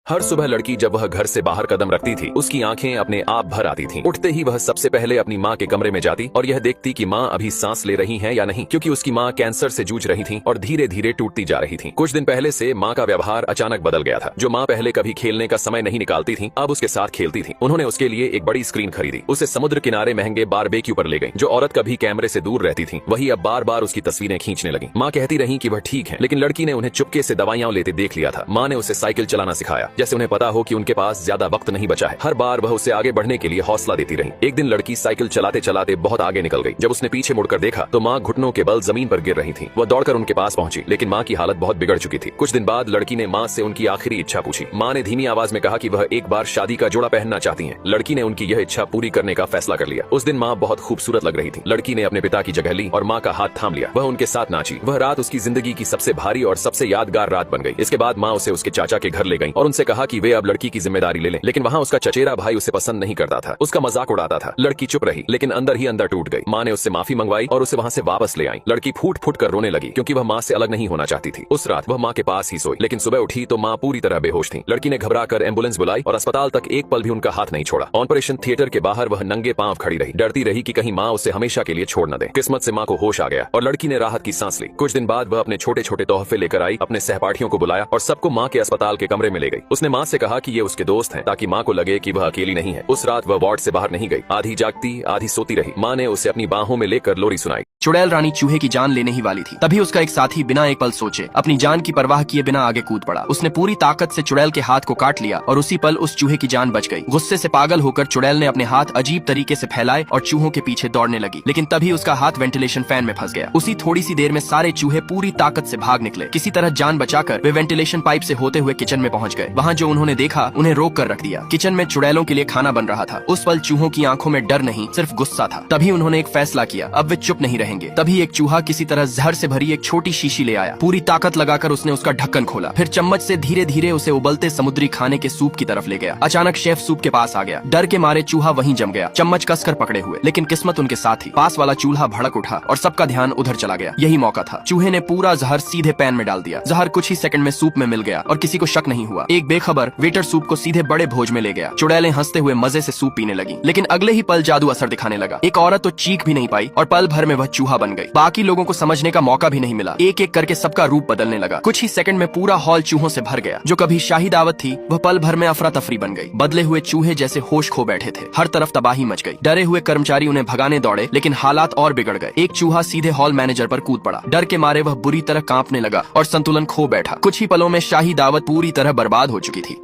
हर सुबह लड़की जब वह घर से बाहर कदम रखती थी उसकी आंखें अपने आप भर आती थीं। उठते ही वह सबसे पहले अपनी माँ के कमरे में जाती और यह देखती कि माँ अभी सांस ले रही हैं या नहीं, क्योंकि उसकी माँ कैंसर से जूझ रही थी और धीरे धीरे टूटती जा रही थी। कुछ दिन पहले से माँ का व्यवहार अचानक बदल गया था। जो माँ पहले कभी खेलने का समय नहीं निकालती थी अब उसके साथ खेलती थी। उन्होंने उसके लिए एक बड़ी स्क्रीन खरीदी, उसे समुद्र किनारे महंगे बारबेक्यू पर ले गई। जो औरत कभी कैमरे से दूर रहती थी वही अब बार बार उसकी तस्वीरें खींचने लगी। माँ कहती रही कि वह ठीक है, लेकिन लड़की ने उन्हें चुपके से दवाइयां लेते देख लिया था। माँ ने उसे साइकिल चलाना सिखाया, जैसे उन्हें पता हो कि उनके पास ज्यादा वक्त नहीं बचा है। हर बार वह उसे आगे बढ़ने के लिए हौसला देती रही। एक दिन लड़की साइकिल चलाते चलाते बहुत आगे निकल गई। जब उसने पीछे मुड़कर देखा तो माँ घुटनों के बल जमीन पर गिर रही थी। वह दौड़कर उनके पास पहुंची, लेकिन माँ की हालत बहुत बिगड़ चुकी थी। कुछ दिन बाद लड़की ने माँ से उनकी आखिरी इच्छा पूछी। माँ ने धीमी आवाज में कहा कि वह एक बार शादी का जोड़ा पहनना चाहती हैं। लड़की ने उनकी यह इच्छा पूरी करने का फैसला कर लिया। उस दिन माँ बहुत खूबसूरत लग रही थी। लड़की ने अपने पिता की जगह ली और माँ का हाथ थाम लिया। वह उनके साथ नाची। वह रात उसकी जिंदगी की सबसे भारी और सबसे यादगार रात बन गई। इसके बाद माँ उसे उसके चाचा के घर ले गई और उनसे कहा कि वे अब लड़की की जिम्मेदारी ले लें। लेकिन वहाँ उसका चचेरा भाई उसे पसंद नहीं करता था, उसका मजाक उड़ाता था। लड़की चुप रही, लेकिन अंदर ही अंदर टूट गई। माँ ने उससे माफी मंगवाई और उसे वहाँ से वापस ले आई। लड़की फूट फूट कर रोने लगी, क्योंकि वह माँ से अलग नहीं होना चाहती थी। उस रात वह माँ के पास ही सोई, लेकिन सुबह उठी तो माँ पूरी तरह बेहोश थी। लड़की ने घबराकर एम्बुलेंस बुलाई और अस्पताल तक एक पल भी उनका हाथ नहीं छोड़ा। ऑपरेशन थिएटर के बाहर वह नंगे पांव खड़ी रही, डरती रही कि कहीं माँ उसे हमेशा के लिए छोड़ न दे। किस्मत से माँ को होश आ गया और लड़की ने राहत की सांस ली। कुछ दिन बाद वह अपने छोटे छोटे तोहफे लेकर आई, अपने सहपाठियों को बुलाया और सबको माँ के अस्पताल के कमरे में ले गई। उसने माँ से कहा कि ये उसके दोस्त हैं, ताकि माँ को लगे कि वह अकेली नहीं है। उस रात वह वार्ड से बाहर नहीं गई, आधी जागती आधी सोती रही। माँ ने उसे अपनी बाहों में लेकर लोरी सुनाई। चुड़ैल रानी चूहे की जान लेने ही वाली थी, तभी उसका एक साथी बिना एक पल सोचे अपनी जान की परवाह किए बिना आगे कूद पड़ा। उसने पूरी ताकत से चुड़ैल के हाथ को काट लिया और उसी पल उस चूहे की जान बच गई। गुस्से से पागल होकर चुड़ैल ने अपने हाथ अजीब तरीके से फैलाए और चूहों के पीछे दौड़ने लगी, लेकिन तभी उसका हाथ वेंटिलेशन फैन में फंस गया। उसी थोड़ी सी देर में सारे चूहे पूरी ताकत से भाग निकले। किसी तरह जान बचाकर वे वेंटिलेशन पाइप से होते हुए किचन में पहुंच गए। वहाँ जो उन्होंने देखा उन्हें रोक कर रख दिया। किचन में चुड़ैलों के लिए खाना बन रहा था। उस पल चूहों की आंखों में डर नहीं, सिर्फ गुस्सा था। तभी उन्होंने एक फैसला किया, अब वे चुप नहीं रहेंगे। तभी एक चूहा किसी तरह जहर से भरी एक छोटी शीशी ले आया। पूरी ताकत लगाकर उसने उसका ढक्कन खोला, फिर चम्मच से धीरे धीरे उसे उबलते समुद्री खाने के सूप की तरफ ले गया। अचानक शेफ सूप के पास आ गया। डर के मारे चूहा वहीं जम गया, चम्मच कसकर पकड़े हुए। लेकिन किस्मत उनके साथ थी। पास वाला चूल्हा भड़क उठा और सबका ध्यान उधर चला गया। यही मौका था। चूहे ने पूरा जहर सीधे पैन में डाल दिया। जहर कुछ ही सेकंड में सूप में मिल गया और किसी को शक नहीं हुआ। एक बेखबर वेटर सूप को सीधे बड़े भोज में ले गया। चुड़ैलें हंसते हुए मजे से सूप पीने लगी, लेकिन अगले ही पल जादू असर दिखाने लगा। एक औरत तो चीख भी नहीं पाई और पल भर में वह चूहा बन गई। बाकी लोगों को समझने का मौका भी नहीं मिला। एक एक करके सबका रूप बदलने लगा। कुछ ही सेकंड में पूरा हॉल चूहों से भर गया। जो कभी शाही दावत थी वह पल भर में अफरा तफरी बन गई। बदले हुए चूहे जैसे होश खो बैठे थे। हर तरफ तबाही मच गई। डरे हुए कर्मचारी उन्हें भगाने दौड़े, लेकिन हालात और बिगड़ गए। एक चूहा सीधे हॉल मैनेजर पर कूद पड़ा। डर के मारे वह बुरी तरह कांपने लगा और संतुलन खो बैठा। कुछ ही पलों में शाही दावत पूरी तरह बर्बाद हो चुकी थी।